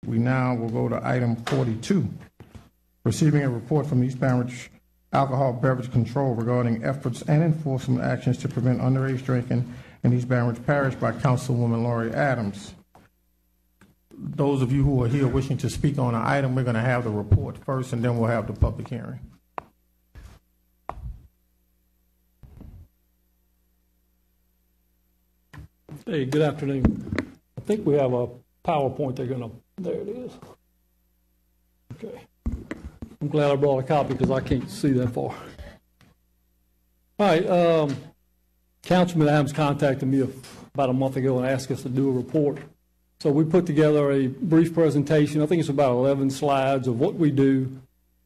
We now will go to item 42, receiving a report from East Baton Rouge Alcohol Beverage Control regarding efforts and enforcement actions to prevent underage drinking in East Baton Rouge Parish by Councilwoman Lori Adams. Those of you who are here wishing to speak on an item, we're going to have the report first, and then we'll have the public hearing. Hey, good afternoon. I think we have a PowerPoint they're going to, there it is. Okay. I'm glad I brought a copy because I can't see that far. All right. Councilman Adams contacted me about a month ago and asked us to do a report. So we put together a brief presentation. I think it's about 11 slides of what we do.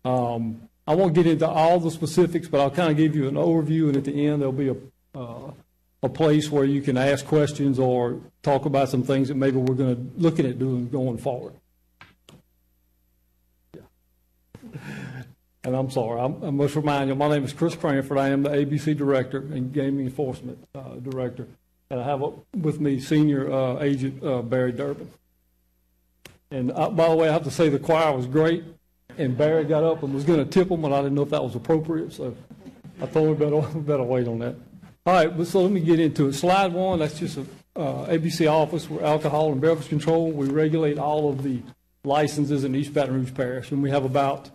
I won't get into all the specifics, but I'll kind of give you an overview, and at the end there'll be a place where you can ask questions or talk about some things that maybe we're going to looking at doing going forward. Yeah. And I'm sorry, I must remind you, my name is Chris Cranford. I am the ABC Director and Gaming Enforcement Director. And I have with me Senior Agent Barry Durbin. And by the way, I have to say the choir was great. And Barry got up and was going to tip them, and I didn't know if that was appropriate. So I told him we better wait on that. All right, so let me get into it. Slide one, that's just an ABC office for alcohol and beverage control. We regulate all of the licenses in East Baton Rouge Parish. And we have about,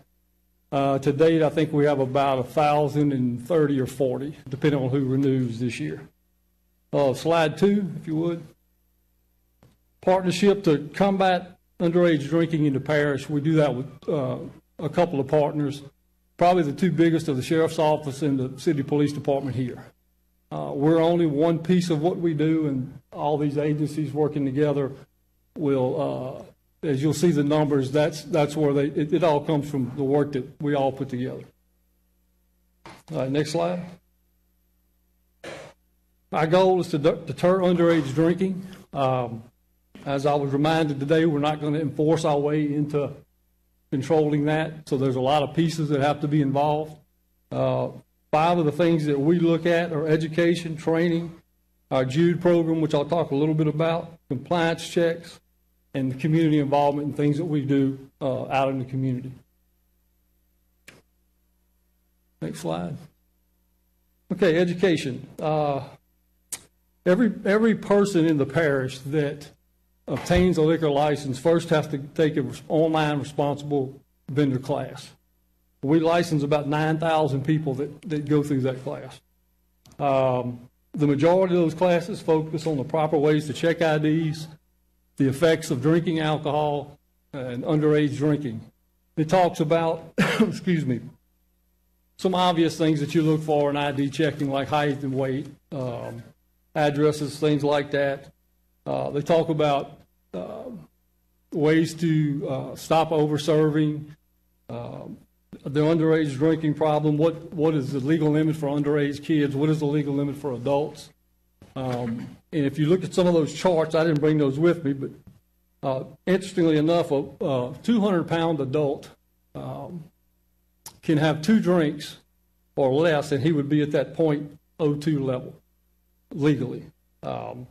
to date, I think we have about 1,030 or 40, depending on who renews this year. Slide two, if you would. Partnership to combat underage drinking in the parish. We do that with a couple of partners. Probably the two biggest are the Sheriff's Office and the City Police Department here. We're only one piece of what we do, and all these agencies working together will, as you'll see the numbers, that's where it all comes from the work that we all put together. All right, next slide. Our goal is to deter underage drinking. As I was reminded today, we're not going to enforce our way into controlling that, so there's a lot of pieces that have to be involved. 5 of the things that we look at are education, training, our Jude program, which I'll talk a little bit about, compliance checks, and community involvement and things that we do out in the community. Next slide. Okay, education. Every person in the parish that obtains a liquor license first has to take an online responsible vendor class. We license about 9,000 people that go through that class. The majority of those classes focus on the proper ways to check IDs, the effects of drinking alcohol, and underage drinking. It talks about, excuse me, some obvious things that you look for in ID checking, like height and weight, addresses, things like that. They talk about ways to stop over-serving, the underage drinking problem, what is the legal limit for underage kids, what is the legal limit for adults. And if you look at some of those charts, I didn't bring those with me, but interestingly enough, a 200-pound adult can have 2 drinks or less, and he would be at that .02 level legally. For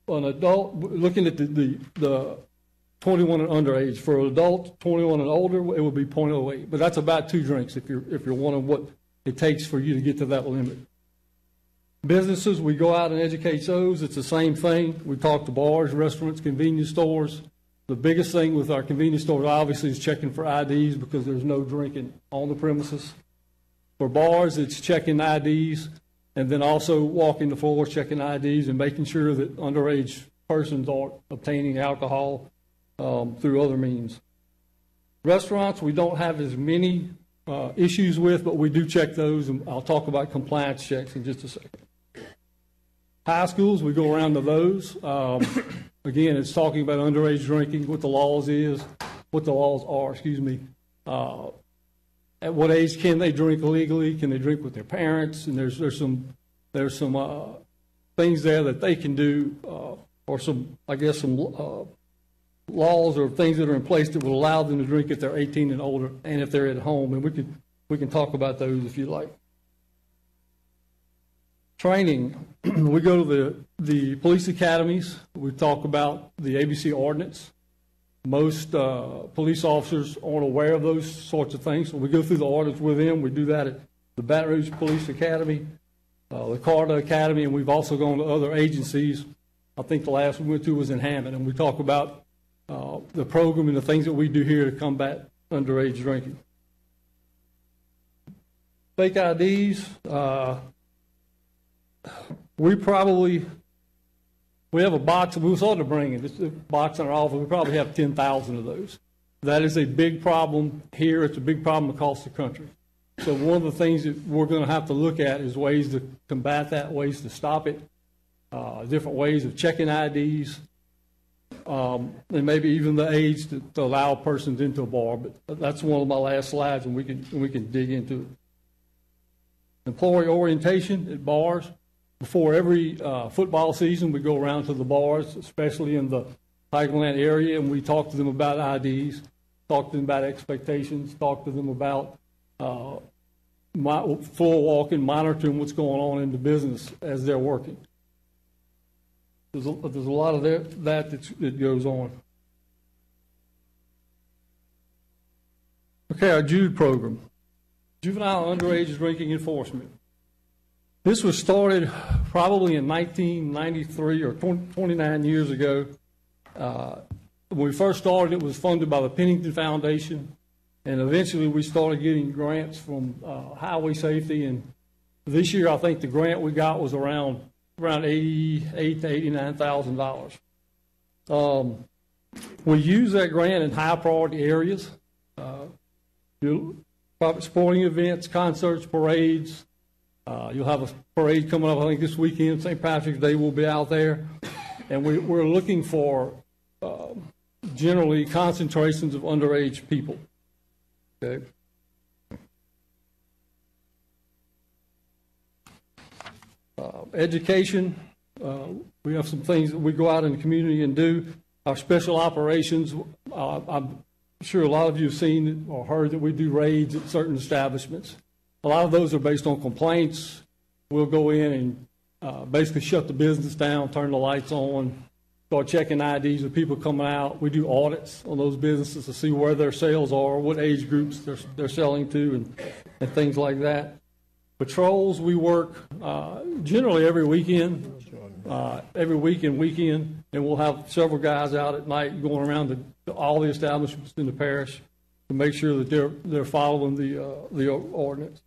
an adult, looking at the 21 and underage, for an adult 21 and older, it would be .08. But that's about 2 drinks if you're wondering what it takes for you to get to that limit. Businesses, we go out and educate those. It's the same thing. We talk to bars, restaurants, convenience stores. The biggest thing with our convenience stores, obviously, is checking for IDs because there's no drinking on the premises. For bars, it's checking IDs, and then also walking the floors, checking IDs, and making sure that underage persons aren't obtaining alcohol through other means. Restaurants, we don't have as many issues with, but we do check those, and I'll talk about compliance checks in just a second. High schools, we go around to those. Again, it's talking about underage drinking, what the laws are, excuse me. At what age can they drink illegally? Can they drink with their parents? And there's some things there that they can do, or some laws or things that are in place that will allow them to drink if they're 18 and older, and if they're at home. And we can talk about those if you like. Training, we go to the police academies. We talk about the ABC ordinance. Most police officers aren't aware of those sorts of things, so we go through the orders with them. We do that at the Baton Rouge Police Academy, the Carter Academy, and we've also gone to other agencies. I think the last we went to was in Hammond, and we talk about the program and the things that we do here to combat underage drinking. Fake IDs, we have a box, we started to bring it, it's a box in our office, we probably have 10,000 of those. That is a big problem here, it's a big problem across the country. So one of the things that we're going to have to look at is ways to combat that, ways to stop it, different ways of checking IDs, and maybe even the age to allow persons into a bar. But that's one of my last slides, and we can dig into it. Employee orientation at bars. Before every football season, we go around to the bars, especially in the Tigerland area, and we talk to them about IDs, talk to them about expectations, talk to them about floor walking, monitoring what's going on in the business as they're working. There's a lot of that goes on. Okay, our JUDE program, Juvenile Underage Drinking Enforcement. This was started probably in 1993 or 29 years ago. When we first started, it was funded by the Pennington Foundation, and eventually we started getting grants from Highway Safety. And this year, I think the grant we got was around $88,000 to $89,000. We use that grant in high priority areas, sporting events, concerts, parades. You'll have a parade coming up, I think, this weekend. St. Patrick's Day will be out there. And we're looking for generally concentrations of underage people. Okay. Education, we have some things that we go out in the community and do. Our special operations, I'm sure a lot of you have seen or heard that we do raids at certain establishments. A lot of those are based on complaints. We'll go in and basically shut the business down, turn the lights on, start checking IDs of people coming out. We do audits on those businesses to see where their sales are, what age groups they're selling to, and things like that. Patrols, we work generally every weekend, weekend, and we'll have several guys out at night going around to all the establishments in the parish to make sure that they're following the ordinance.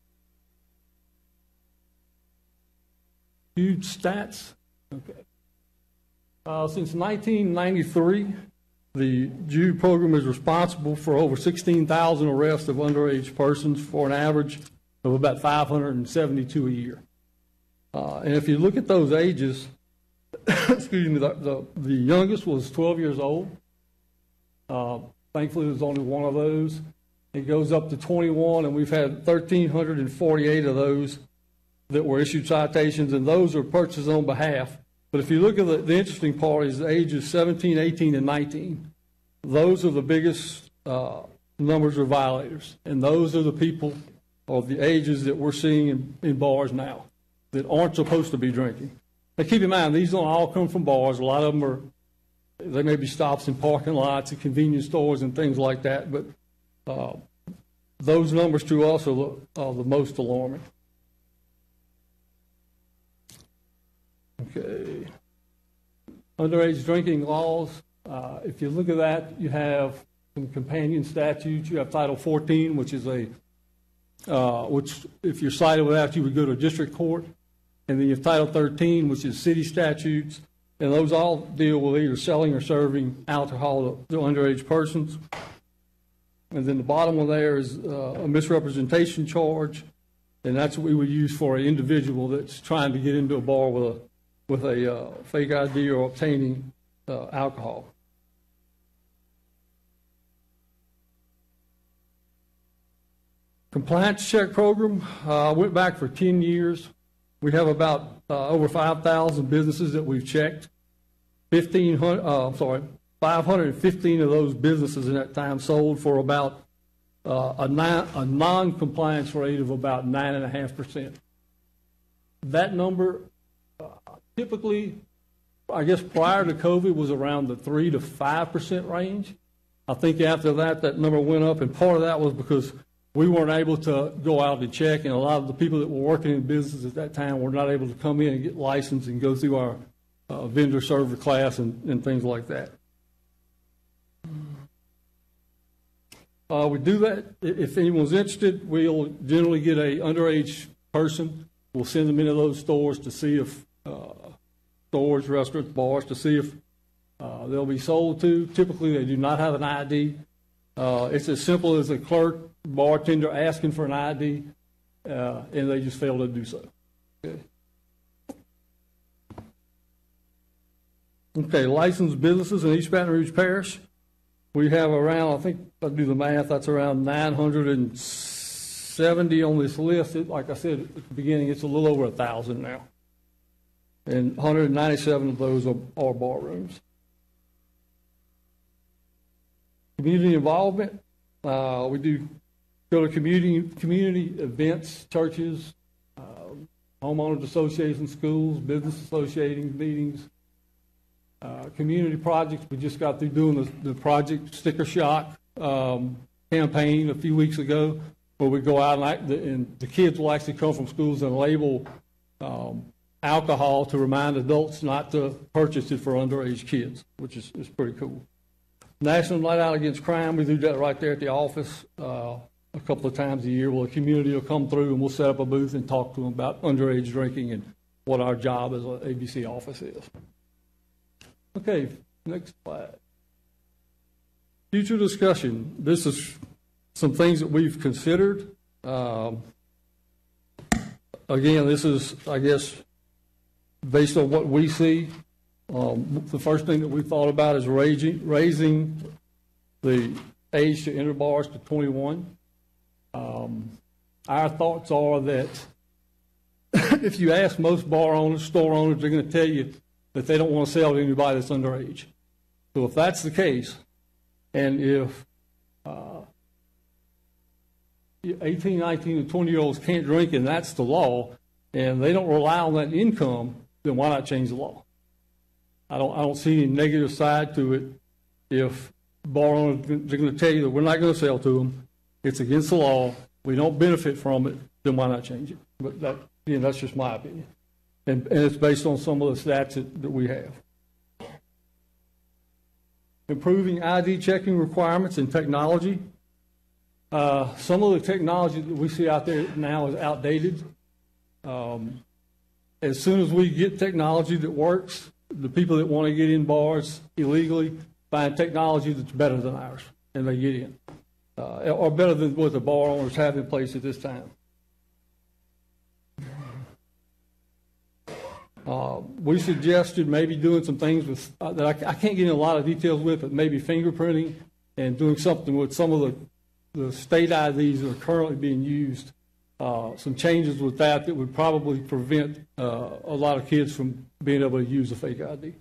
Huge stats. Okay. Since 1993, the JUDE program is responsible for over 16,000 arrests of underage persons for an average of about 572 a year. And if you look at those ages, excuse me, the youngest was 12 years old. Thankfully, there's only one of those. It goes up to 21, and we've had 1,348 of those that were issued citations, and those are purchased on behalf. But if you look at the interesting part is the ages 17, 18, and 19. Those are the biggest numbers of violators, and those are the people or the ages that we're seeing in bars now that aren't supposed to be drinking. Now keep in mind, these don't all come from bars. A lot of them they may be stops in parking lots and convenience stores and things like that, but those numbers to us are the most alarming. Okay. Underage drinking laws. If you look at that, you have some companion statutes. You have Title 14, which is which if you're cited with that, you would go to district court. And then you have Title 13, which is city statutes. And those all deal with either selling or serving alcohol to underage persons. And then the bottom one there is a misrepresentation charge. And that's what we would use for an individual that's trying to get into a bar with a fake ID or obtaining alcohol. Compliance check program went back for 10 years. We have about over 5,000 businesses that we've checked. 515 of those businesses in that time sold for about a non-compliance rate of about 9.5%. That number typically, I guess prior to COVID, was around the 3 to 5% range. I think after that, that number went up, and part of that was because we weren't able to go out and check, and a lot of the people that were working in business at that time were not able to come in and get licensed and go through our vendor server class and things like that. We do that. If anyone's interested, we'll generally get a underage person. We'll send them into those stores to see if stores, restaurants, bars, to see if they'll be sold to. Typically, they do not have an ID. It's as simple as a clerk, bartender asking for an ID, and they just fail to do so. Okay, licensed businesses in East Baton Rouge Parish. We have around, I think, if I do the math, that's around 970 on this list. Like I said at the beginning, it's a little over 1,000 now. And 197 of those are bar rooms. Community involvement. We do go to community events, churches, homeowners associations, schools, business associations, meetings. Community projects. We just got through doing the Project Sticker Shock campaign a few weeks ago, where we go out and the kids will actually come from schools and label alcohol to remind adults not to purchase it for underage kids, which is pretty cool. National Night Out Against Crime, we do that right there at the office a couple of times a year, where the community will come through and we'll set up a booth and talk to them about underage drinking and what our job as an ABC office is. Okay, next slide. Future discussion. This is some things that we've considered. Again, this is, I guess, based on what we see. The first thing that we thought about is raising the age to enter bars to 21. Our thoughts are that if you ask most bar owners, store owners, they're going to tell you that they don't want to sell to anybody that's underage. So if that's the case, and if 18, 19, and 20-year-olds can't drink and that's the law, and they don't rely on that income, then why not change the law? I don't see any negative side to it. If bar owners are going to tell you that we're not going to sell to them, it's against the law, we don't benefit from it, then why not change it? But that's just my opinion. And it's based on some of the stats that we have. Improving ID checking requirements and technology. Some of the technology that we see out there now is outdated. As soon as we get technology that works, the people that want to get in bars illegally find technology that's better than ours, and they get in. Or better than what the bar owners have in place at this time. We suggested maybe doing some things with that I can't get into a lot of details with, but maybe fingerprinting and doing something with some of the state IDs that are currently being used. Some changes with that would probably prevent a lot of kids from being able to use a fake ID.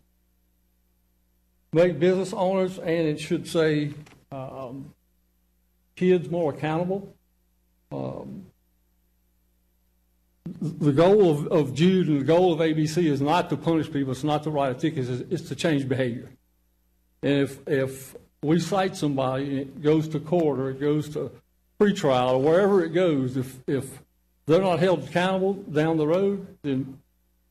Make business owners, and it should say kids, more accountable. The goal of Jude and the goal of ABC is not to punish people, it's not to write a ticket, it's to change behavior. And if we cite somebody and it goes to court or it goes to pretrial or wherever it goes, if they're not held accountable down the road, then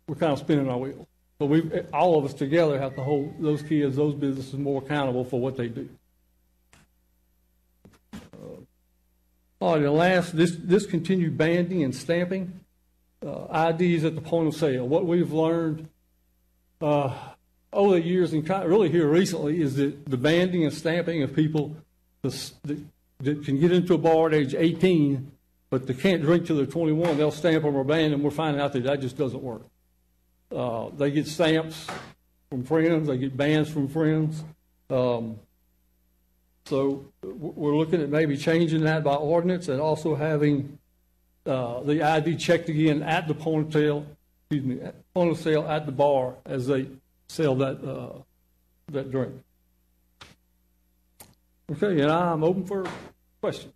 we're kind of spinning our wheels. So all of us together have to hold those kids, those businesses more accountable for what they do. All right, and last, discontinued banding and stamping. IDs at the point of sale. What we've learned over the years and really here recently is that the banding and stamping of people that can get into a bar at age 18, but they can't drink till they're 21, they'll stamp them or band them. We're finding out that just doesn't work. They get stamps from friends, they get bands from friends. So we're looking at maybe changing that by ordinance and also having the ID checked again at the point of sale, point of sale at the bar as they sell that drink. Okay, and I'm open for questions.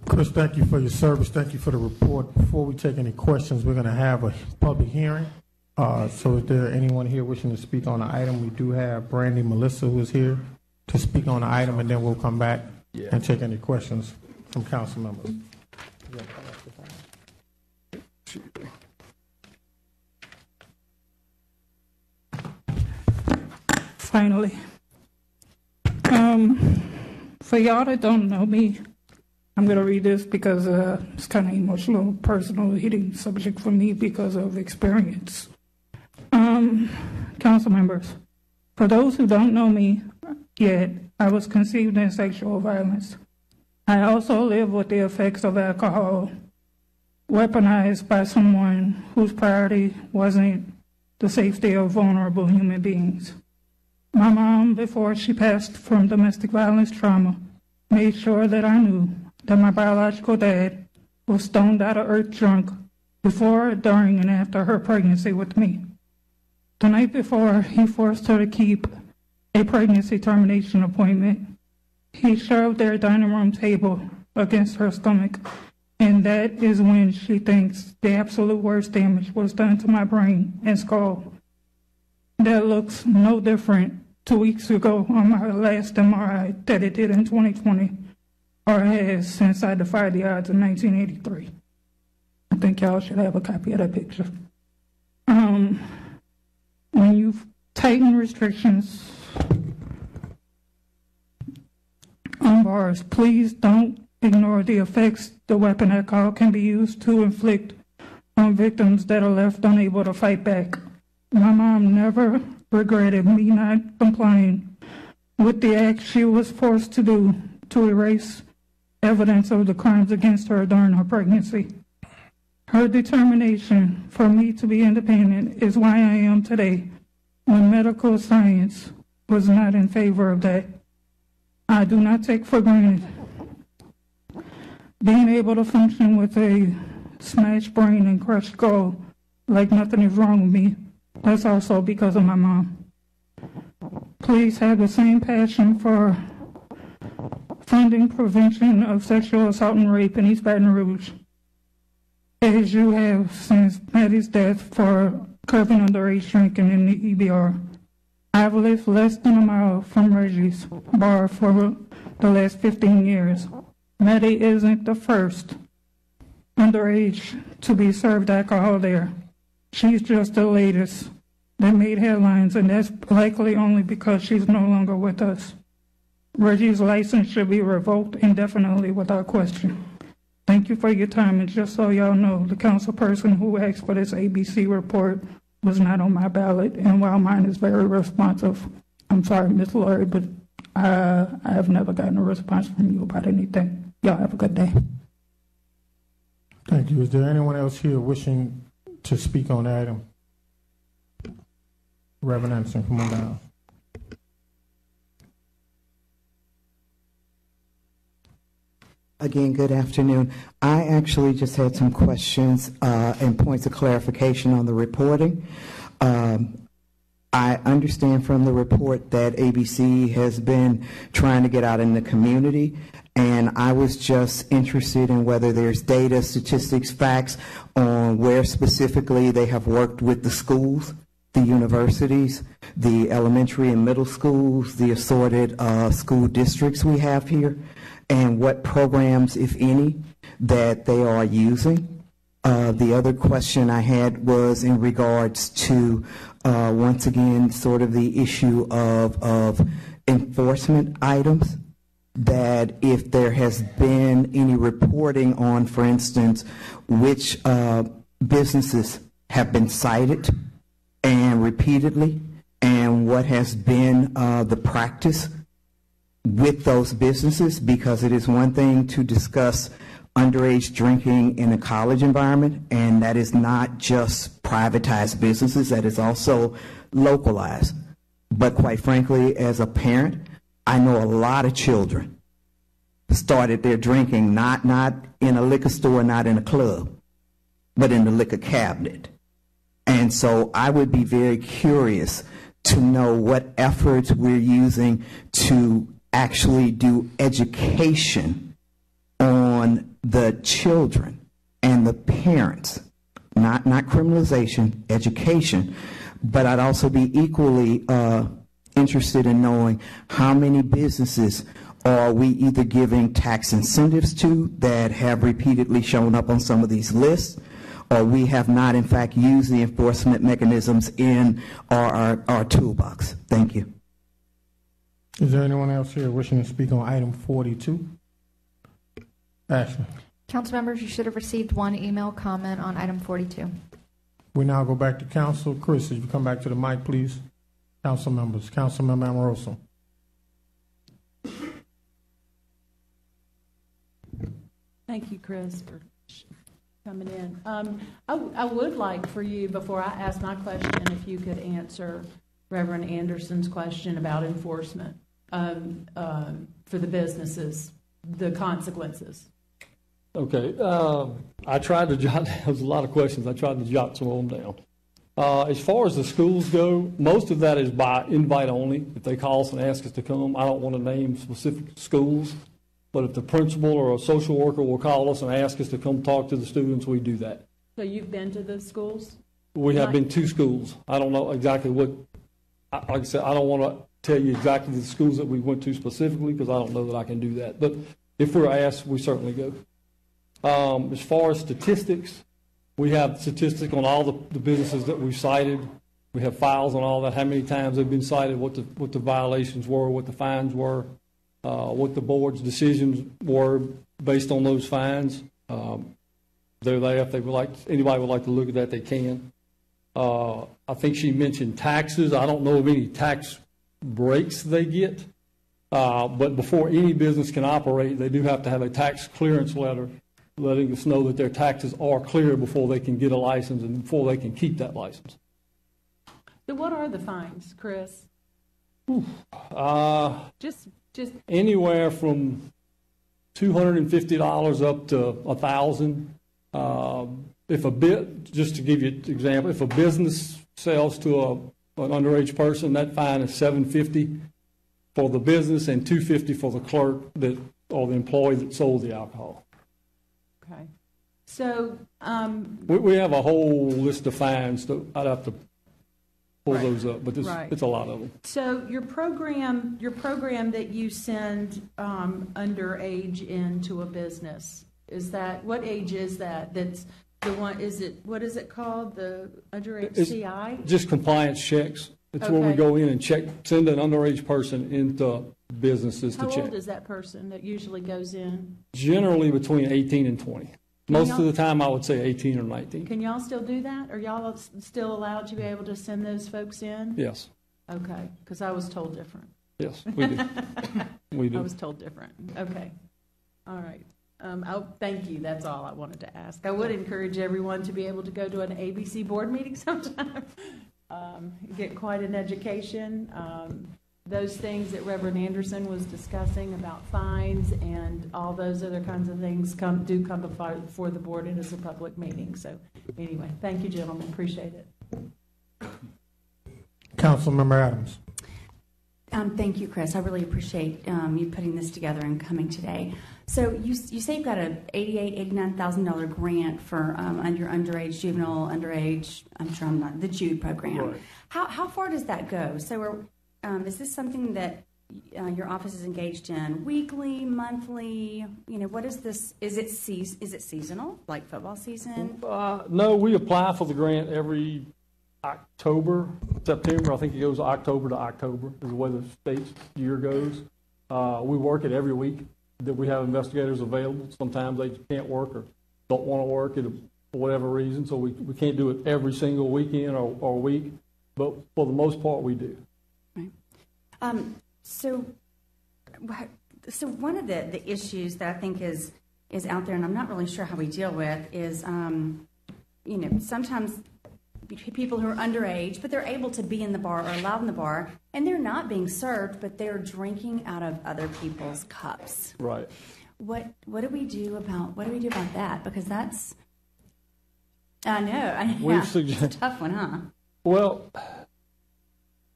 Chris, thank you for your service. Thank you for the report. Before we take any questions, we're going to have a public hearing. So is there anyone here wishing to speak on the item? We do have Brandy Melissa who is here to speak on the item, and then we'll come back Yeah. and take any questions from council members. Finally. For y'all that don't know me, I'm going to read this because it's kind of emotional, personal, hitting subject for me because of experience. Council members, for those who don't know me yet, I was conceived in sexual violence. I also live with the effects of alcohol, weaponized by someone whose priority wasn't the safety of vulnerable human beings. My mom, before she passed from domestic violence trauma, made sure that I knew that my biological dad was stoned out of earth drunk before, during, and after her pregnancy with me. The night before he forced her to keep a pregnancy termination appointment, he shoved their dining room table against her stomach, and that is when she thinks the absolute worst damage was done to my brain and skull. That looks no different 2 weeks ago on my last MRI that it did in 2020, or has since I defied the odds in 1983. I think y'all should have a copy of that picture. When you tighten restrictions on bars, please don't ignore the effects the weapon alcohol can be used to inflict on victims that are left unable to fight back. My mom never regretted me not complying with the act she was forced to do to erase evidence of the crimes against her during her pregnancy. Her determination for me to be independent is why I am today, when medical science was not in favor of that. I do not take for granted being able to function with a smashed brain and crushed skull like nothing is wrong with me. That's also because of my mom. Please have the same passion for funding prevention of sexual assault and rape in East Baton Rouge as you have since Maddie's death for curbing underage drinking in the EBR. I've lived less than a mile from Reggie's bar for the last 15 years. Maddie isn't the first underage to be served alcohol there. She's just the latest that made headlines, and that's likely only because she's no longer with us. Reggie's license should be revoked indefinitely without question. Thank you for your time, and just so y'all know, the council person who asked for this ABC report was not on my ballot, and while mine is very responsive, I'm sorry, Ms. Laurie, but I have never gotten a response from you about anything. Y'all have a good day. Thank you. Is there anyone else here wishing to speak on the item? Reverend Anderson, come on down. Again, good afternoon. I actually just had some questions and points of clarification on the reporting. I understand from the report that ABC has been trying to get out in the community, and I was just interested in whether there's data, statistics, facts on where specifically they have worked with the schools, the universities, the elementary and middle schools, the assorted school districts we have here, and what programs, if any, that they are using. The other question I had was in regards to, once again, sort of the issue of enforcement items, that if there has been any reporting on, for instance, which businesses have been cited and repeatedly, and what has been the practice with those businesses, because it is one thing to discuss underage drinking in a college environment, and that is not just privatized businesses, that is also localized. But quite frankly, as a parent, I know a lot of children started their drinking not in a liquor store, not in a club, but in the liquor cabinet. And so I would be very curious to know what efforts we're using to actually do education on the children and the parents, not criminalization, education. But I'd also be equally interested in knowing how many businesses are we either giving tax incentives to that have repeatedly shown up on some of these lists, or we have not, in fact, used the enforcement mechanisms in our toolbox. Thank you. Is there anyone else here wishing to speak on item 42? Ashley. Council members, you should have received one email comment on item 42. We now go back to council. Chris, if you come back to the mic, please. Council members. Councilmember Amoroso. Thank you, Chris, for coming in. I would like for you, before I ask my question, if you could answer Reverend Anderson's question about enforcement for the businesses, the consequences. Okay, I tried to jot, there was a lot of questions, I tried to jot some of them down. As far as the schools go, most of that is by invite only. If they call us and ask us to come, I don't want to name specific schools, but if the principal or a social worker will call us and ask us to come talk to the students, we do that. So you've been to the schools? We have been to schools. I don't know exactly what, like I said, I don't want to tell you exactly the schools that we went to specifically because I don't know that I can do that. But if we're asked, we certainly go. As far as statistics, we have statistics on all the businesses that we've cited. We have files on all that, how many times they've been cited, what the violations were, what the fines were, what the board's decisions were based on those fines. They're there. If they would like, anybody would like to look at that, they can. I think she mentioned taxes. I don't know of any tax breaks they get, but before any business can operate, they do have to have a tax clearance letter letting us know that their taxes are clear before they can get a license and before they can keep that license. So what are the fines, Chris? Just anywhere from $250 up to $1,000. If a bit, just to give you an example, if a business sells to an underage person, that fine is $750 for the business and $250 for the clerk that or the employee that sold the alcohol. Okay. So we have a whole list of fines that I'd have to pull those up, but it's a lot of them. So your program that you send underage into a business, is that, what age is that? That's the one, is it, what is it called? The underage CI? Just compliance checks. It's where we go in and send an underage person into businesses to check. How old is that person that usually goes in? Generally between 18 and 20. Most of the time I would say 18 or 19. Can y'all still do that? Are y'all still allowed to be able to send those folks in? Yes. Okay, because I was told different. Yes, we do. We do. I was told different. Okay. All right. Thank you. That's all I wanted to ask. I would encourage everyone to be able to go to an ABC board meeting sometime. Get quite an education. Those things that Reverend Anderson was discussing about fines and all those other kinds of things come before the board. It is a public meeting. So anyway, thank you, gentlemen. Appreciate it. Councilmember Adams. Thank you, Chris. I really appreciate you putting this together and coming today. So you say you've got a $88,000, $89,000 grant for your underage, juvenile, underage, I'm sure I'm not, the JUDE program. Right. How far does that go? So is this something that your office is engaged in weekly, monthly? You know, what is this? Is it seasonal, like football season? No, we apply for the grant every October, September. I think it goes October to October is the way the state's year goes. We work it every week that we have investigators available. Sometimes they can't work or don't want to work it for whatever reason, so we can't do it every single weekend or week, but for the most part we do. Right. So one of the issues that I think is out there, and I'm not really sure how we deal with, is sometimes people who are underage, but they're able to be in the bar or allowed in the bar, and they're not being served, but they're drinking out of other people's cups. Right. What do we do about that? Because that's, I know, it's a tough one, huh? Well,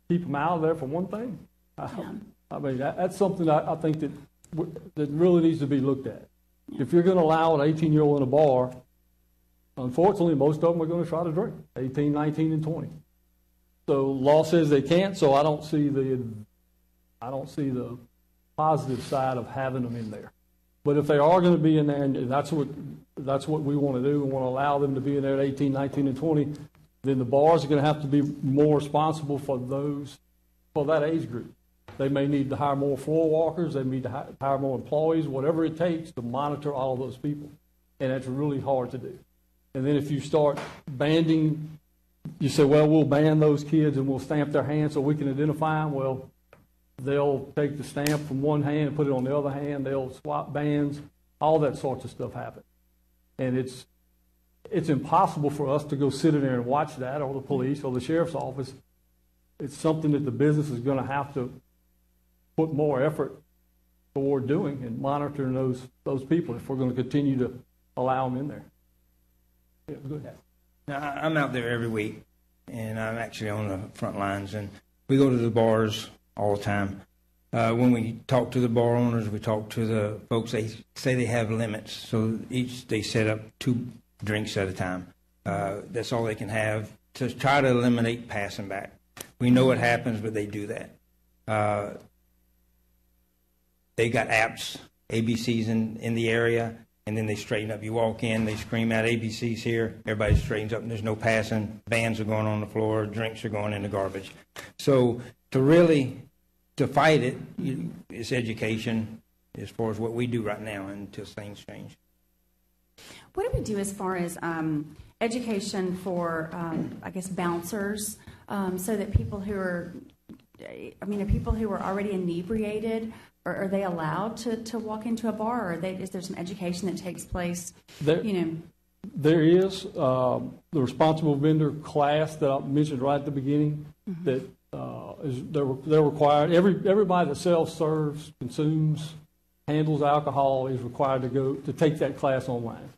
keep them out of there for one thing. I mean, that's something I think that really needs to be looked at. Yeah. If you're going to allow an 18-year-old in a bar, unfortunately, most of them are going to try to drink, 18, 19, and 20. So law says they can't, so I don't see the positive side of having them in there. But if they are going to be in there, and that's what we want to do, we want to allow them to be in there at 18, 19, and 20, then the bars are going to have to be more responsible for that age group. They may need to hire more floor walkers, they need to hire more employees, whatever it takes to monitor all of those people. And that's really hard to do. And then if you start banding, you say, well, we'll ban those kids and we'll stamp their hands so we can identify them. Well, they'll take the stamp from one hand and put it on the other hand. They'll swap bands. All that sorts of stuff happens. And it's impossible for us to go sit in there and watch that, or the police or the sheriff's office. It's something that the business is going to have to put more effort toward doing and monitoring those people if we're going to continue to allow them in there. Yeah, go ahead. Now, I'm out there every week, and I'm actually on the front lines, and we go to the bars all the time. When we talk to the bar owners, we talk to the folks, they say they have limits. So they set up 2 drinks at a time. That's all they can have to try to eliminate passing back. We know it happens, but they do that. They got apps, ABCs in the area, and then they straighten up. You walk in, they scream out ABCs here, everybody straightens up, and there's no passing. Vans are going on the floor, drinks are going in the garbage. So to fight it, it's education as far as what we do right now until things change. What do we do as far as education for, I guess, bouncers, so that people who are already inebriated, or are they allowed to walk into a bar, or is there some education that takes place? There is the responsible vendor class that I mentioned right at the beginning. Mm-hmm. That they're required. Everybody that sells, serves, consumes, handles alcohol is required to take that class online.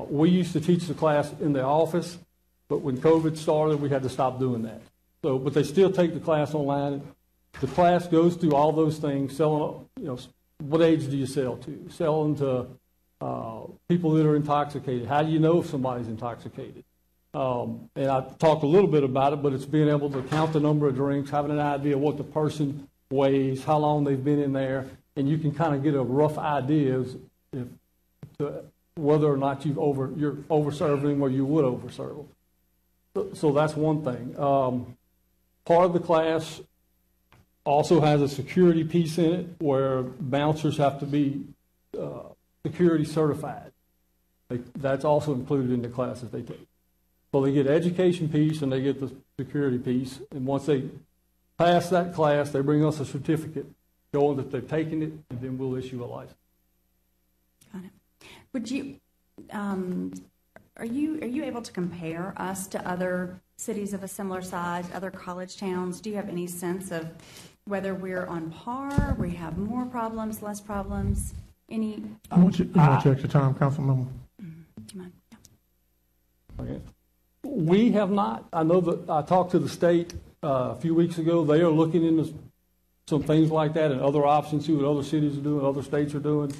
We used to teach the class in the office, but when COVID started, we had to stop doing that. But they still take the class online. The class goes through all those things, selling, what age do you sell to? Selling to people that are intoxicated. How do you know if somebody's intoxicated? And I talked a little bit about it, but it's being able to count the number of drinks, having an idea of what the person weighs, how long they've been in there, and you can kind of get a rough idea whether or not you're over-serving or you would over-serve them. So that's one thing. Part of the class also has a security piece in it where bouncers have to be security certified. That's also included in the classes they take. So they get education piece and they get the security piece. And once they pass that class, they bring us a certificate showing that they've taken it, and then we'll issue a license. Got it. Would you, are you able to compare us to other cities of a similar size, other college towns? Do you have any sense of whether we're on par, we have more problems, less problems? Any? I want you extra time, Councilmember. Do you mind? Yeah. Okay. We have not. I know that I talked to the state a few weeks ago. They are looking into some things like that and other options, see what other cities are doing, other states are doing,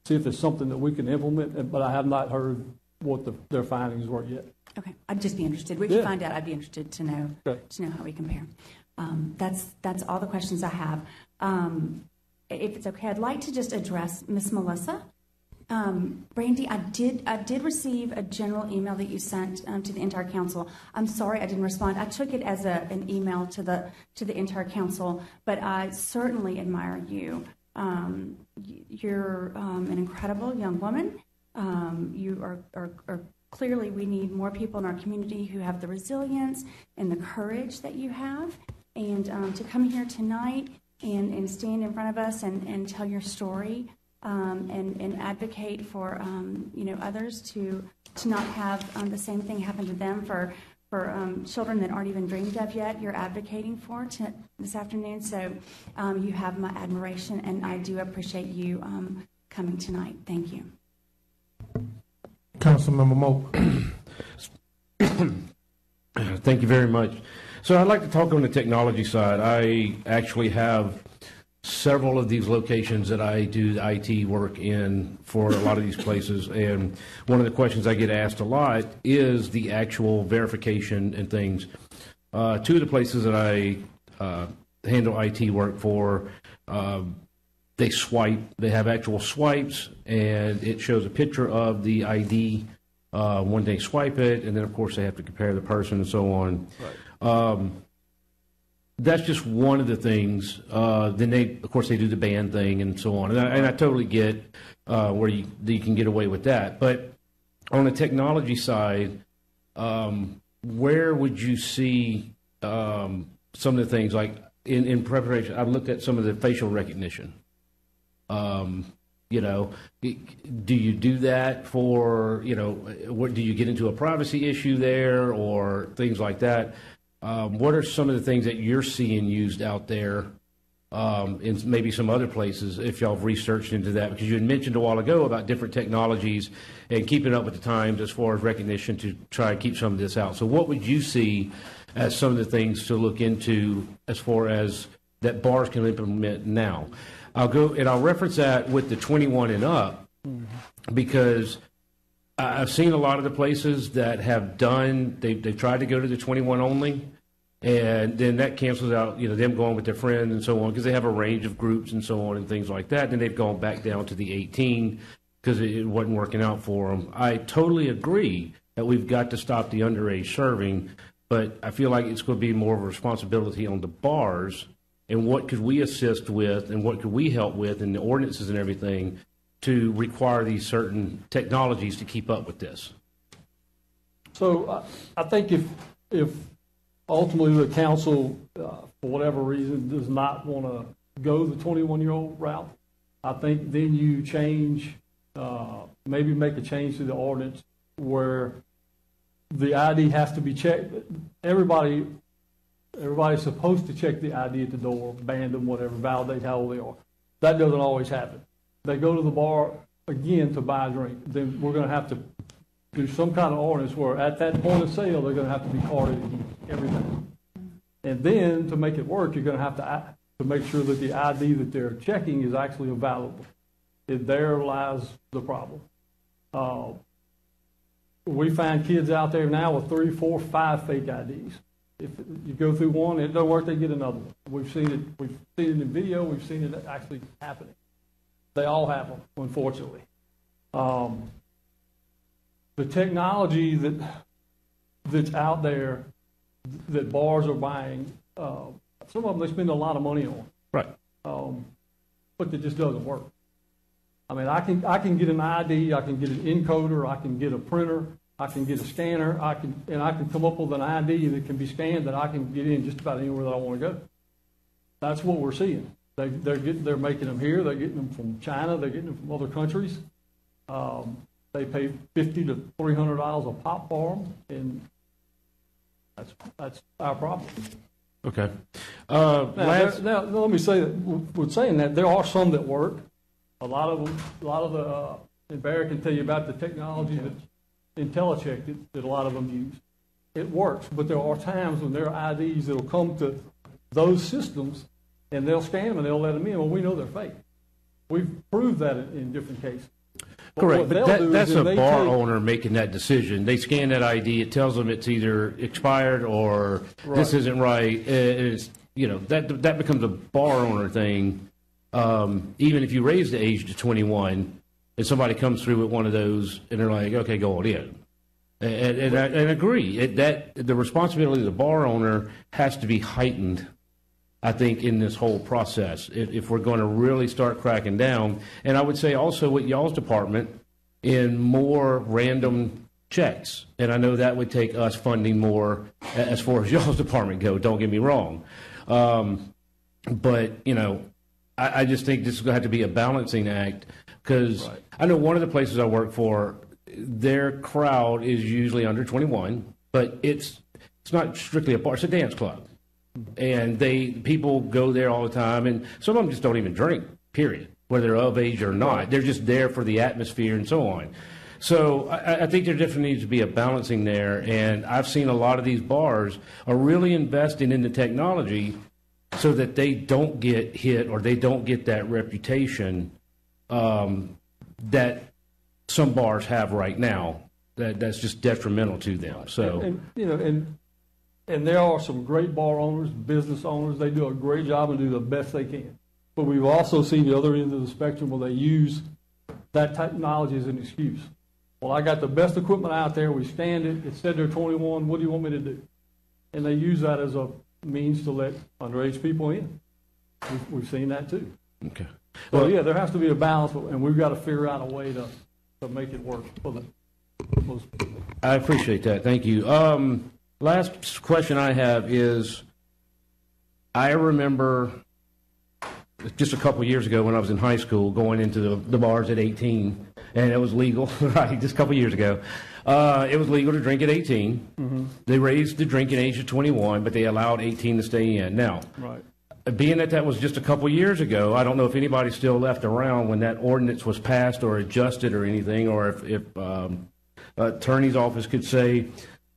see if there's something that we can implement, but I have not heard what their findings were yet. Okay, I'd just be interested. We can find out. I'd be interested to know how we compare. That's all the questions I have. If it's okay, I'd like to just address Miss Melissa. Brandy, I did receive a general email that you sent to the entire council. I'm sorry I didn't respond. I took it as an email to the entire council, but I certainly admire you. You're an incredible young woman. You are clearly, we need more people in our community who have the resilience and the courage that you have. And to come here tonight and stand in front of us and tell your story and advocate for others to not have the same thing happen to them, for children that aren't even dreamed of yet, you're advocating for this afternoon. So you have my admiration, and I do appreciate you coming tonight. Thank you. Councilmember Moak. Thank you very much. So I'd like to talk on the technology side. I actually have several of these locations that I do IT work in for a lot of these places, and one of the questions I get asked a lot is the actual verification and things. Two of the places that I handle IT work for, they swipe. They have actual swipes, and it shows a picture of the ID when they swipe it, and then of course they have to compare the person and so on. Right. That's just one of the things. Then they, of course, they do the band thing and so on, and I totally get where you can get away with that. But on the technology side, where would you see some of the things like in preparation? I've looked at some of the facial recognition. You know, do you do that for, you know, what, do you get into a privacy issue there or things like that? What are some of the things that you're seeing used out there in maybe some other places, if y'all have researched into that? Because you had mentioned a while ago about different technologies and keeping up with the times as far as recognition to try and keep some of this out. So what would you see as some of the things to look into as far as that bars can implement now? I'll go and I'll reference that with the 21 and up, because I've seen a lot of the places that have done, they've tried to go to the 21 only, and then that cancels out, you know, them going with their friends and so on, because they have a range of groups and so on and things like that. Then they've gone back down to the 18 because it wasn't working out for them. I totally agree that we've got to stop the underage serving, but I feel like it's going to be more of a responsibility on the bars. And what could we assist with, and what could we help with, and the ordinances and everything to require these certain technologies to keep up with this? So I think if ultimately the council, for whatever reason, does not want to go the 21-year-old route, I think then you change, maybe make a change to the ordinance where the ID has to be checked. Everybody's supposed to check the ID at the door, band them, whatever, validate how old they are. That doesn't always happen. They go to the bar again to buy a drink. Then we're going to have to do some kind of ordinance where at that point of sale, they're going to have to be carded again, everything. And then to make it work, you're going to have to make sure that the ID that they're checking is actually available. There lies the problem. We find kids out there now with 3, 4, 5 fake IDs. If you go through one, it doesn't work, they get another one. We've seen it in video, we've seen it actually happening. They all have them, unfortunately. The technology that's out there that bars are buying, some of them they spend a lot of money on. Right. But it just doesn't work. I mean, I can get an ID, I can get an encoder, I can get a printer, I can get a scanner, I can come up with an ID that can be scanned that I can get in just about anywhere that I want to go. That's what we're seeing. They're making them here. They're getting them from China. They're getting them from other countries. They pay $50 to $300 a pop for them, and that's our problem. Okay. Now, let me say that with saying that there are some that work. A lot of the and Barry can tell you about the technology that IntelliCheck that a lot of them use. It works, but there are times when there are IDs that'll come to those systems and they'll scan them and they'll let them in. Well, we know they're fake. We've proved that in different cases. Correct, but that's a bar owner making that decision. They scan that ID, it tells them it's either expired or this isn't right. It's, you know, that becomes a bar owner thing. Even if you raise the age to 21, and somebody comes through with one of those, and they're like, "Okay, go on in," and I agree that the responsibility of the bar owner has to be heightened. I think in this whole process, if we're going to really start cracking down, and I would say also with y'all's department in more random checks, and I know that would take us funding more as far as y'all's department go. Don't get me wrong, but you know, I just think this is going to have to be a balancing act. Because I know one of the places I work for, their crowd is usually under 21, but it's not strictly a bar; it's a dance club, and people go there all the time, and some of them just don't even drink. Period, whether they're of age or not, they're just there for the atmosphere and so on. So I think there definitely needs to be a balancing there, and I've seen a lot of these bars are really investing in the technology so that they don't get hit or they don't get that reputation that some bars have right now. That's just detrimental to them. So, and you know, and And there are some great bar owners, business owners, they do a great job and do the best they can. But we've also seen the other end of the spectrum where they use that technology as an excuse. Well, I got the best equipment out there, we stand it, it said they're 21, what do you want me to do? And they use that as a means to let underage people in. We've seen that too. Okay. Well, yeah, there has to be a balance, and we've got to figure out a way to make it work for the most people. I appreciate that. Thank you. Last question I have is, I remember just a couple years ago when I was in high school going into the bars at 18, and it was legal, right, just a couple years ago. It was legal to drink at 18. Mm-hmm. They raised the drinking age to 21, but they allowed 18 to stay in. Now, right. Being that was just a couple years ago, I don't know if anybody's still left around when that ordinance was passed or adjusted or anything, or if attorney's office could say,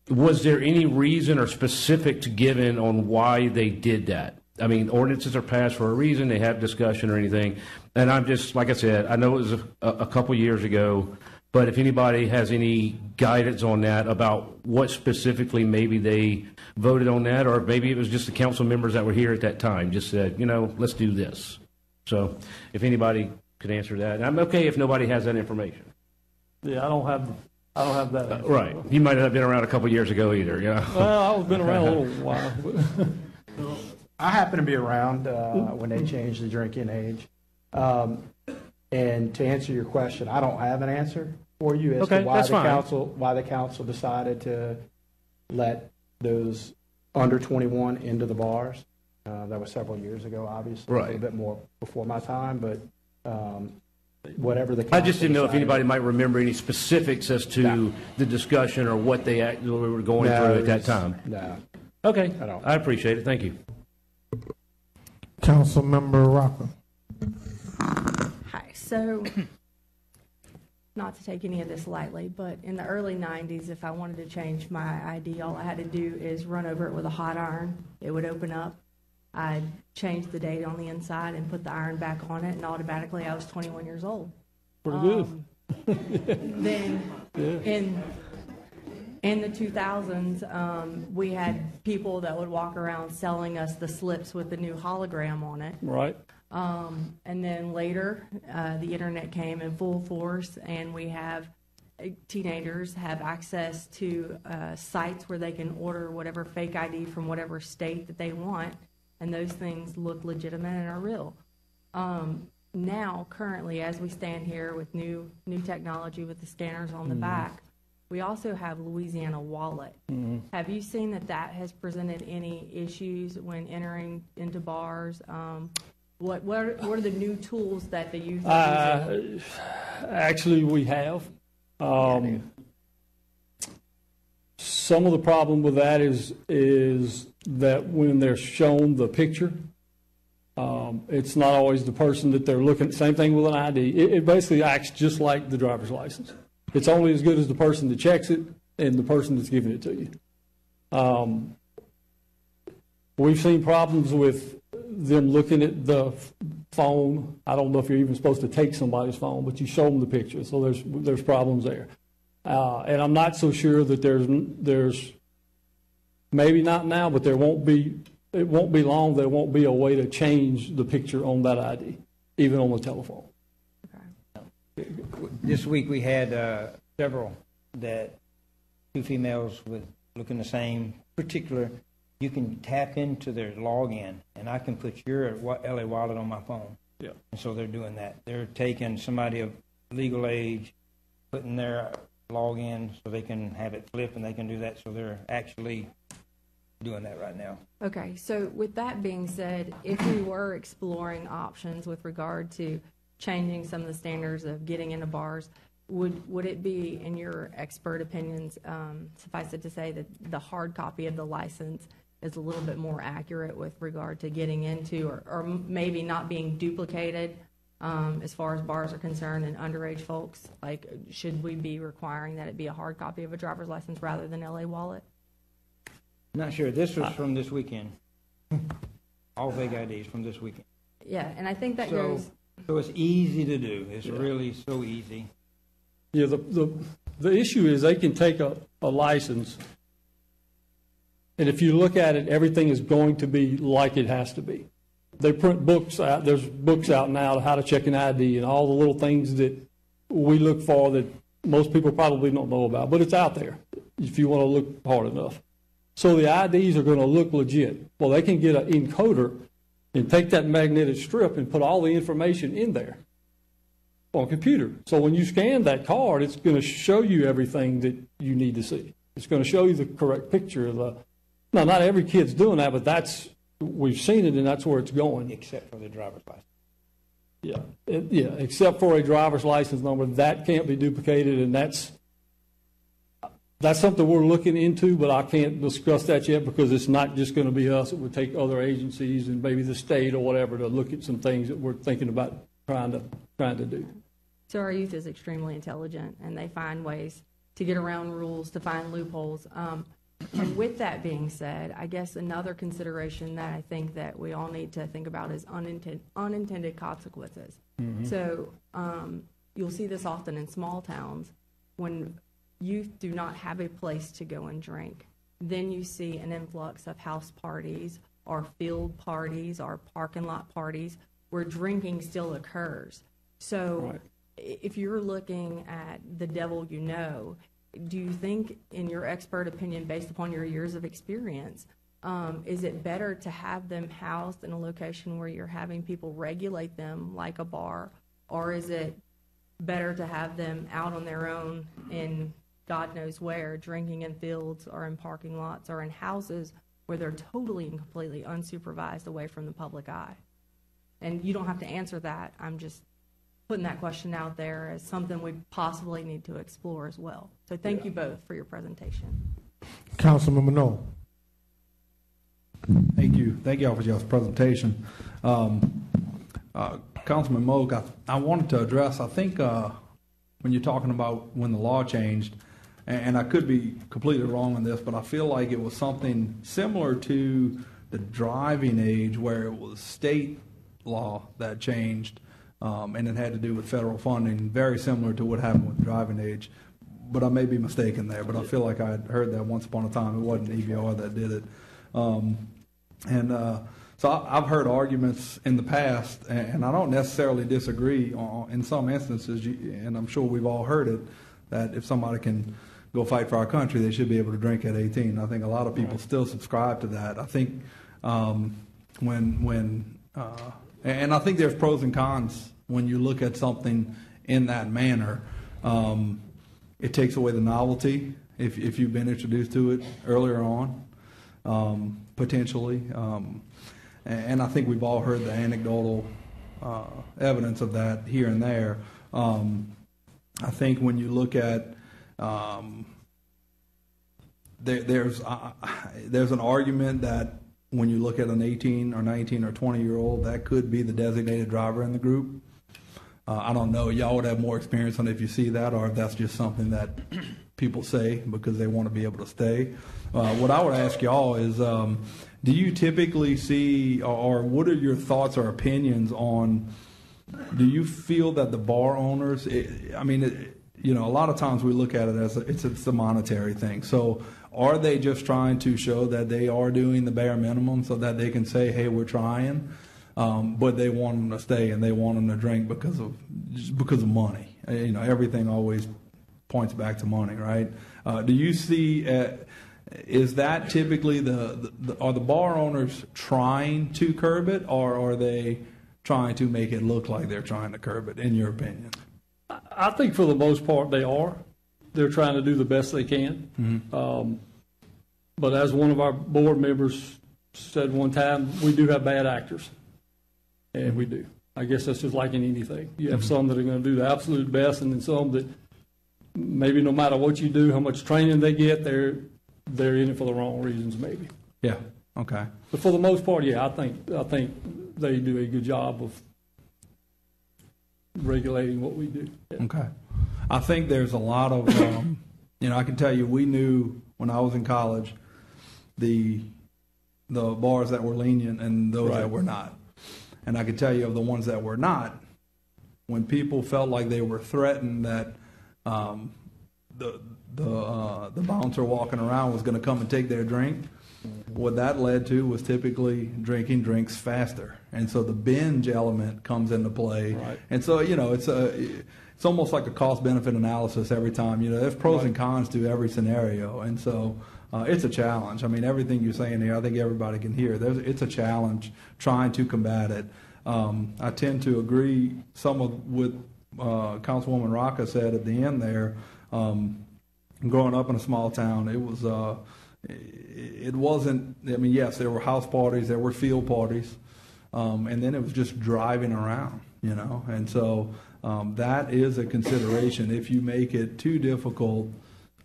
was there any reason or specifics given on why they did that? I mean, ordinances are passed for a reason, they have discussion or anything. And I'm just, like I said, I know it was a couple years ago, but if anybody has any guidance on that about what specifically maybe they voted on that, or maybe it was just the council members that were here at that time, just said, let's do this. So if anybody could answer that, and I'm okay if nobody has that information. Yeah, I don't have that. Right. You might not have been around a couple years ago either, yeah. Well, I've been around a little while. I happen to be around when they changed the drinking age. And to answer your question, I don't have an answer for you as to why the council decided to let those under 21 into the bars. That was several years ago, obviously, right. A little bit more before my time, but whatever the council I just didn't know if decided. anybody might remember any specifics as to the discussion or what they actually were going through at that time. No. Okay, I don't. I appreciate it. Thank you. Councilmember Rocker. Hi. So, not to take any of this lightly, but in the early 90s, if I wanted to change my ID, all I had to do is run over it with a hot iron. It would open up. I'd change the date on the inside and put the iron back on it, and automatically I was 21 years old. Pretty good. Then in the 2000s, we had people that would walk around selling us the slips with the new hologram on it. Right. And then later, the internet came in full force, and we have teenagers have access to sites where they can order whatever fake ID from whatever state that they want, and those things look legitimate and are real. Now, currently, as we stand here with new technology with the scanners on the back, we also have Louisiana Wallet. Mm-hmm. Have you seen that has presented any issues when entering into bars? What are the new tools that the youth are using? Actually, we have. Some of the problem with that is that when they're shown the picture, it's not always the person that they're looking at. Same thing with an ID. It basically acts just like the driver's license. It's only as good as the person that checks it and the person that's giving it to you. We've seen problems with them looking at the phone. I don't know if you're even supposed to take somebody's phone, but you show them the picture, so there's problems there. And I'm not so sure that there's maybe not now, but it won't be long. There won't be a way to change the picture on that ID, even on the telephone. This week we had several two females with looking the same. Particular, you can tap into their login, and I can put your LA Wallet on my phone. Yeah. And so they're doing that. They're taking somebody of legal age, putting their login so they can have it flip, and they can do that. So they're actually doing that right now. Okay, so with that being said, if we were exploring options with regard to changing some of the standards of getting into bars, would it be, in your expert opinions, suffice it to say that the hard copy of the license is a little bit more accurate with regard to getting into, or maybe not being duplicated as far as bars are concerned and underage folks? Like, should we be requiring that it be a hard copy of a driver's license rather than LA Wallet? Not sure. This was from this weekend. All fake IDs from this weekend. Yeah, and I think that goes... So it's easy to do. It's really so easy. Yeah, the issue is they can take a license And if you look at it, everything is going to be like it has to be. They print books out. There's books out now on how to check an ID and all the little things that we look for that most people probably don't know about, but it's out there if you want to look hard enough. So the IDs are going to look legit. Well, they can get an encoder and take that magnetic strip and put all the information in there on a computer. So when you scan that card, it's going to show you everything that you need to see. It's going to show you the correct picture of the. Now, not every kid's doing that, but we've seen it, and that's where it's going. Except for the driver's license. Yeah, except for a driver's license number, that can't be duplicated, and that's something we're looking into, but I can't discuss that yet because it's not just going to be us. It would take other agencies and maybe the state or whatever to look at some things that we're thinking about trying to do. So our youth is extremely intelligent, and they find ways to get around rules, to find loopholes. And with that being said, I guess another consideration that I think that we all need to think about is unintended consequences. Mm-hmm. So you'll see this often in small towns when youth do not have a place to go and drink. Then you see an influx of house parties or field parties or parking lot parties where drinking still occurs. So right. If you're looking at the devil you know, do you think, in your expert opinion, based upon your years of experience, is it better to have them housed in a location where you're having people regulate them like a bar, or is it better to have them out on their own in God knows where, drinking in fields or in parking lots or in houses where they're totally and completely unsupervised away from the public eye? And you don't have to answer that. I'm just putting that question out there as something we possibly need to explore as well. So thank you both for your presentation. Councilman Minow. Thank you. Thank you all for y'all's presentation. Councilman Moak, I wanted to address, I think when you're talking about when the law changed, and I could be completely wrong on this, but I feel like it was something similar to the driving age where it was state law that changed. And it had to do with federal funding, very similar to what happened with driving age. But I may be mistaken there, but I feel like I had heard that once upon a time. It wasn't EBR that did it. So I've heard arguments in the past, and I don't necessarily disagree in some instances, and I'm sure we've all heard it, that if somebody can go fight for our country, they should be able to drink at 18. I think a lot of people still subscribe to that. I think and I think there's pros and cons when you look at something in that manner. It takes away the novelty if you've been introduced to it earlier on, potentially. And I think we've all heard the anecdotal evidence of that here and there. I think when you look at there's an argument that when you look at an 18 or 19 or 20-year-old, that could be the designated driver in the group. I don't know. Y'all would have more experience on if you see that, or if that's just something that people say because they want to be able to stay. What I would ask y'all is, do you typically see, or what are your thoughts or opinions on, do you feel that the bar owners, a lot of times we look at it as it's a monetary thing. So are they just trying to show that they are doing the bare minimum so that they can say, hey, we're trying, but they want them to stay and they want them to drink because of money? Everything always points back to money, right? Do you see, is that typically are the bar owners trying to curb it, or are they trying to make it look like they're trying to curb it, in your opinion? I think for the most part they are. They're trying to do the best they can. Mm-hmm. But as one of our board members said one time, we do have bad actors. And we do. I guess that's just like in anything. You have some that are going to do the absolute best, and then some that maybe no matter what you do, how much training they get, they're in it for the wrong reasons maybe. Yeah, okay. But for the most part, yeah, I think they do a good job of regulating what we do. Yeah. Okay. I think there's a lot of, I can tell you, we knew when I was in college the bars that were lenient and those that were not. And I can tell you of the ones that were not, when people felt like they were threatened that the bouncer walking around was going to come and take their drink, What that led to was typically drinking drinks faster, and so the binge element comes into play. Right. And so it's almost like a cost benefit analysis every time. There's pros and cons to every scenario, and so it's a challenge. I mean, everything you're saying here, I think everybody can hear. It's a challenge trying to combat it. I tend to agree with Councilwoman Rocca said at the end there. Growing up in a small town, it wasn't. I mean, yes, there were house parties, there were field parties, and then it was just driving around, And so that is a consideration. If you make it too difficult,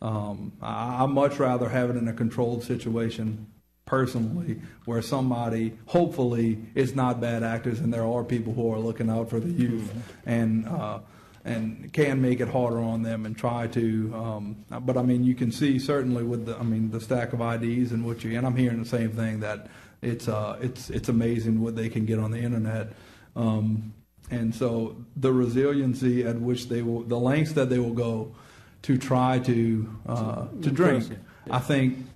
I'd much rather have it in a controlled situation personally, where somebody, hopefully, it's not bad actors, and there are people who are looking out for the youth, and can make it harder on them and try to. But I mean, you can see certainly with the stack of IDs and and I'm hearing the same thing, that it's amazing what they can get on the internet. And so the resiliency at which the lengths that they will go to try to drink, I think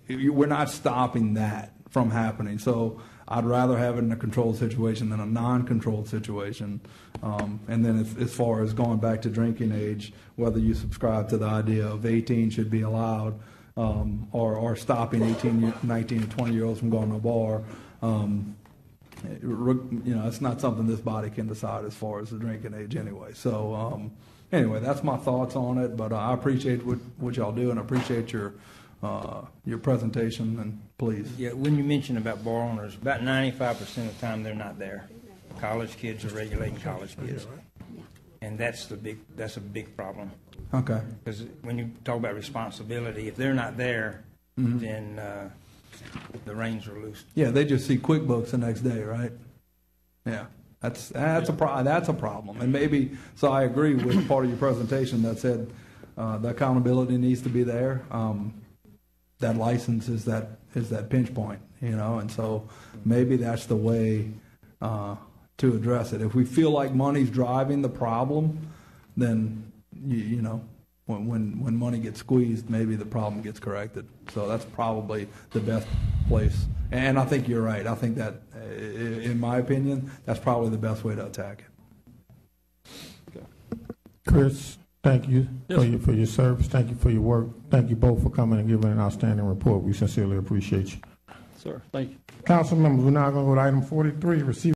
we're not stopping that from happening. So I'd rather have it in a controlled situation than a non-controlled situation. And then as far as going back to drinking age, whether you subscribe to the idea of 18 should be allowed, or stopping 18, 19, and 20-year-olds from going to a bar, it's not something this body can decide as far as the drinking age anyway. So anyway, that's my thoughts on it. But I appreciate what y'all do, and I appreciate your presentation, and please. Yeah, when you mentioned about bar owners, about 95% of the time they're not there. College kids are regulating college kids, and that's a big problem. Okay. Because when you talk about responsibility, if they're not there, then the reins are loose. Yeah, they just see QuickBooks the next day, right? Yeah, that's a problem, and maybe so. I agree with part of your presentation that said the accountability needs to be there. That license is that pinch point, and so maybe that's the way to address it. If we feel like money's driving the problem, then when money gets squeezed, maybe the problem gets corrected. So that's probably the best place. And I think you're right. I think that, in my opinion, that's probably the best way to attack it. Chris, thank you for your service. Thank you for your work. Thank you both for coming and giving an outstanding report. We sincerely appreciate you. Sir, thank you. Council members, we're now going to go to item 43, receive